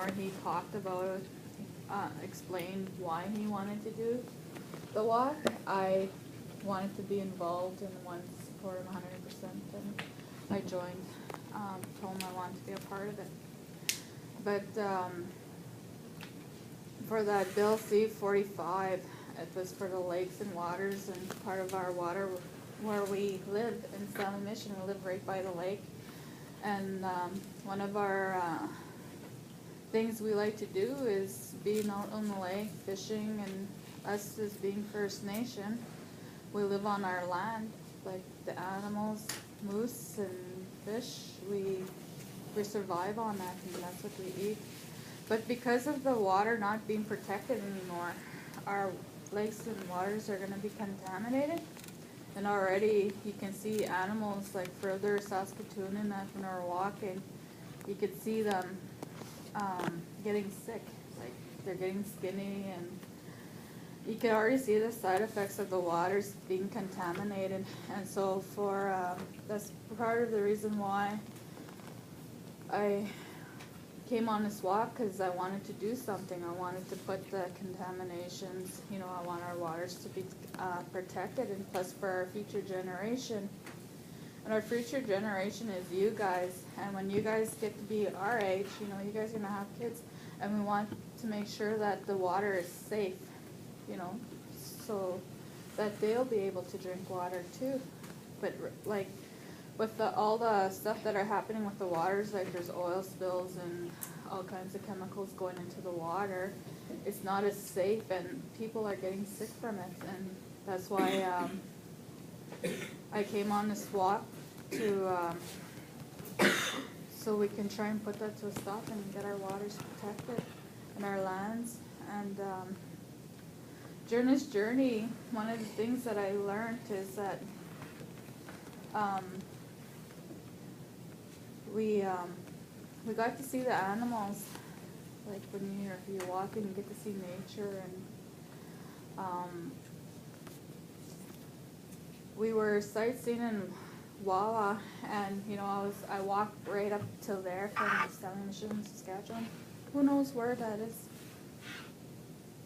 where he talked about, explained why he wanted to do the walk, I wanted to be involved and wanted to support him 100%, and I joined, told him I wanted to be a part of it. But for that Bill C-45, it was for the lakes and waters, and part of our water where we live in Salmon Mission, we live right by the lake. And one of our things we like to do is being out on the lake, fishing, and us as being First Nation, we live on our land, like the animals, moose and fish, we survive on that, and that's what we eat. But because of the water not being protected anymore, our lakes and waters are going to be contaminated. And already you can see animals like further Saskatoon and that when we're walking, you could see them getting sick, like they're getting skinny, and you can already see the side effects of the waters being contaminated. And so that's part of the reason why I came on this walk, because I wanted to do something. I wanted to put the contaminations, I want our waters to be protected, and plus for our future generation. And our future generation is you guys, and when you guys get to be our age, you guys are going to have kids, and we want to make sure that the water is safe, so that they'll be able to drink water too. But like with all the stuff that are happening with the waters, like there's oil spills and all kinds of chemicals going into the water, it's not as safe, and people are getting sick from it. And that's why I came on this walk to so we can try and put that to a stop and get our waters protected and our lands. And during this journey, one of the things that I learned is that we got to see the animals, like when you're walking, you get to see nature. And we were sightseeing in Wawa, and I walked right up till there from Salmon Mission, Saskatchewan. Who knows where that is?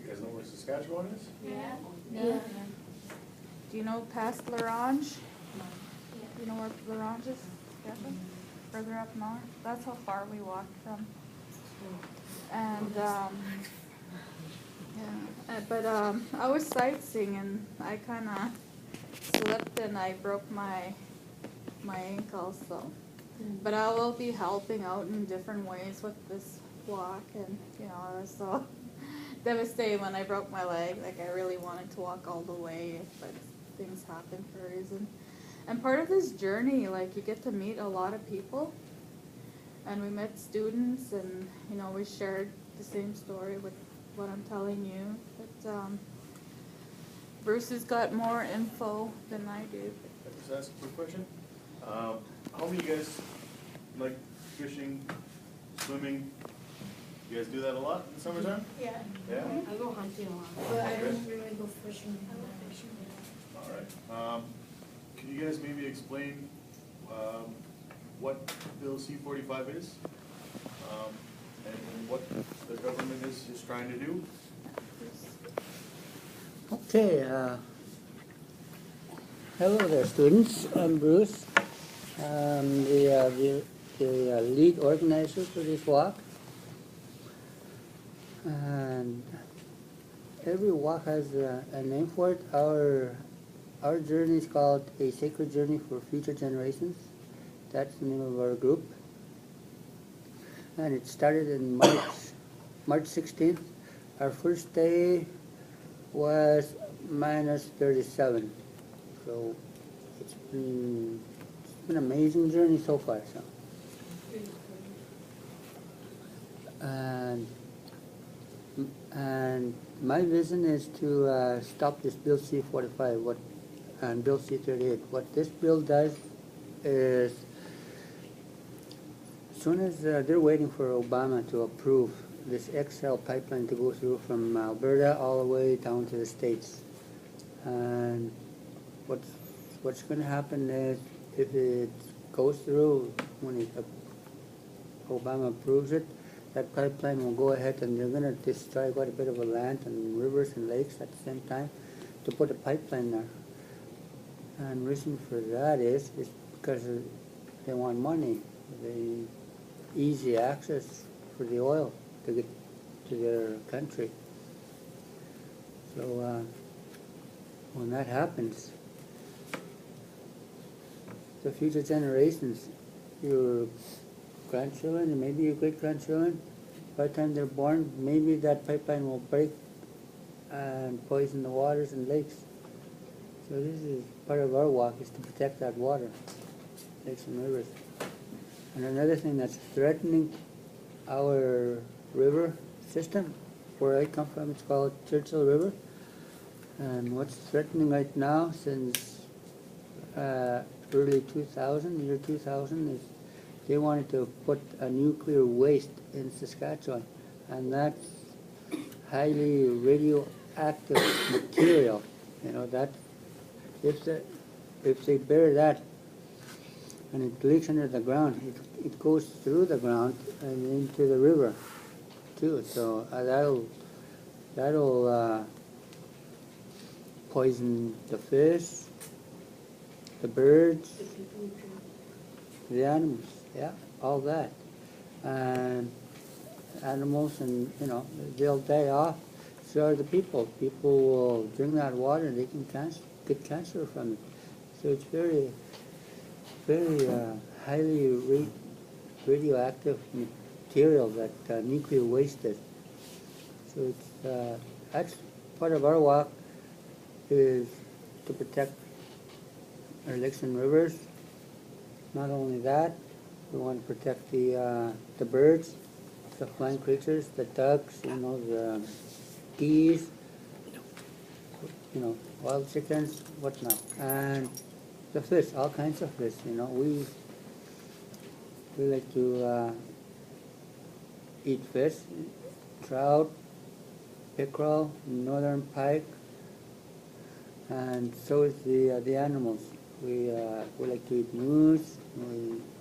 You guys know where Saskatchewan is? Yeah. Do you know past L'Orange? Do you know where L'Orange is? Saskatchewan? Further up north. That's how far we walked from. And but I was sightseeing, and I kind of slipped and I broke my ankle. So, but I will be helping out in different ways with this walk, and I was so devastated when I broke my leg. Like I really wanted to walk all the way, but things happen for a reason. And part of this journey, like you get to meet a lot of people, and we met students, and we shared the same story with what I'm telling you. But Bruce has got more info than I do. Can I just ask a quick question? How many of you guys like fishing, swimming? You guys do that a lot in the summertime? Yeah. Yeah? I go hunting a lot, but I don't really go fishing. All right. Can you guys maybe explain what Bill C-45 is and what the government is trying to do? Okay. Hello there, students. I'm Bruce. I'm the lead organizer for this walk. And every walk has a name for it. Our journey is called A Sacred Journey for Future Generations. That's the name of our group. And it started in March 16th. Our first day was minus 37. So it's been an amazing journey so far. So. And my vision is to stop this Bill C-45 and Bill C-38. What this bill does is, as soon as they're waiting for Obama to approve this XL pipeline to go through from Alberta all the way down to the States. And what's going to happen is, if it goes through, when Obama approves it, that pipeline will go ahead and they're gonna destroy quite a bit of a land and rivers and lakes at the same time to put a pipeline there. And reason for that is because they want money, they easy access for the oil to get to their country. So when that happens, the future generations, your grandchildren and maybe your great-grandchildren, by the time they're born, maybe that pipeline will break and poison the waters and lakes. So this is part of our walk, is to protect that water, lakes and rivers. And another thing that's threatening our river system, where I come from, it's called Churchill River. And what's threatening right now since early 2000, year 2000, is they wanted to put a nuclear waste in Saskatchewan. And that's highly radioactive material. You know, that if they bury that and it leaks under the ground, it goes through the ground and into the river too. So that'll poison the fish, the birds, the animals, yeah, all that. And animals, and they'll die off. So are the people. People will drink that water and they can get cancer from it. So it's very, very highly radioactive material that nuclear waste is. So it's that's part of our walk, is to protect our lakes and rivers. Not only that, we want to protect the birds, the flying creatures, the ducks, the geese, wild chickens, whatnot, and the fish, all kinds of fish. We like to eat fish, trout, pickerel, northern pike, and so is the animals. We like to eat moose,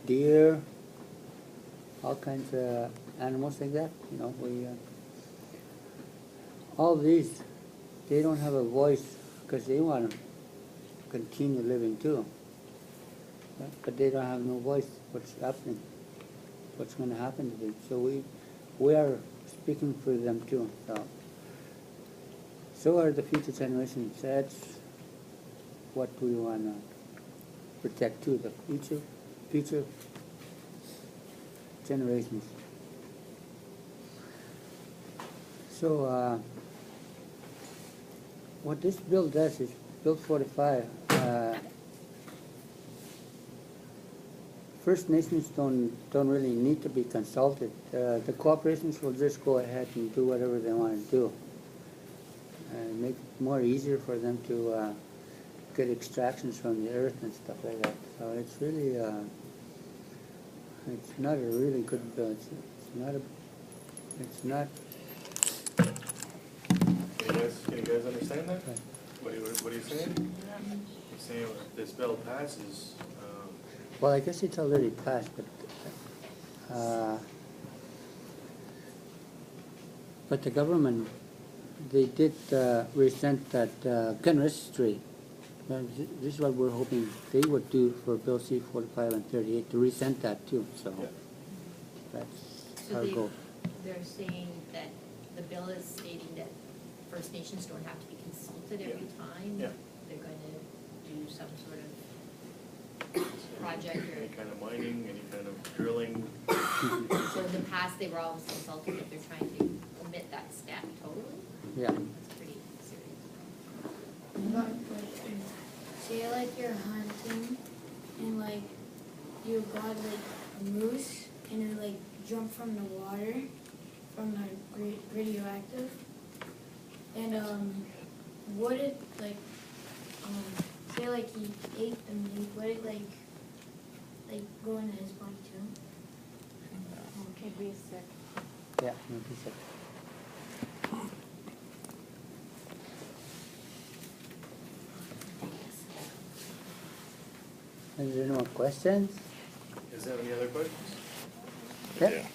deer, all kinds of animals like that. All these, they don't have a voice because they want to continue living too. But they don't have no voice. What's happening? What's going to happen to them? So we are speaking for them too. So are the future generations. That's what we want to protect too, the future generations. So what this bill does is, Bill 45, First Nations don't really need to be consulted. The corporations will just go ahead and do whatever they want to do, and make it more easier for them to get extractions from the earth and stuff like that. So it's really, it's not a really good bill. It's not. Can you guys understand that? What are you saying? You're saying if this bill passes. Well, I guess it's already passed, but the government, they did resent that gun registry. This is what we're hoping they would do for Bill C-45 and 38, to resent that too. So Yeah. that's our goal. They're saying that the bill is stating that First Nations don't have to be consulted every time. Yeah. They're going to do some sort of project Any kind of mining, any kind of drilling. So in the past, they were always consulted, but they're trying to omit that step totally? Yeah. That's pretty serious. One question. Say like you're hunting and like you got like a moose and it like jumped from the water from the radioactive, and would it like say like he ate the meat, would it like go into his body too? He'd be sick. Yeah, maybe so. Is there any more questions? Is there any other questions? Okay.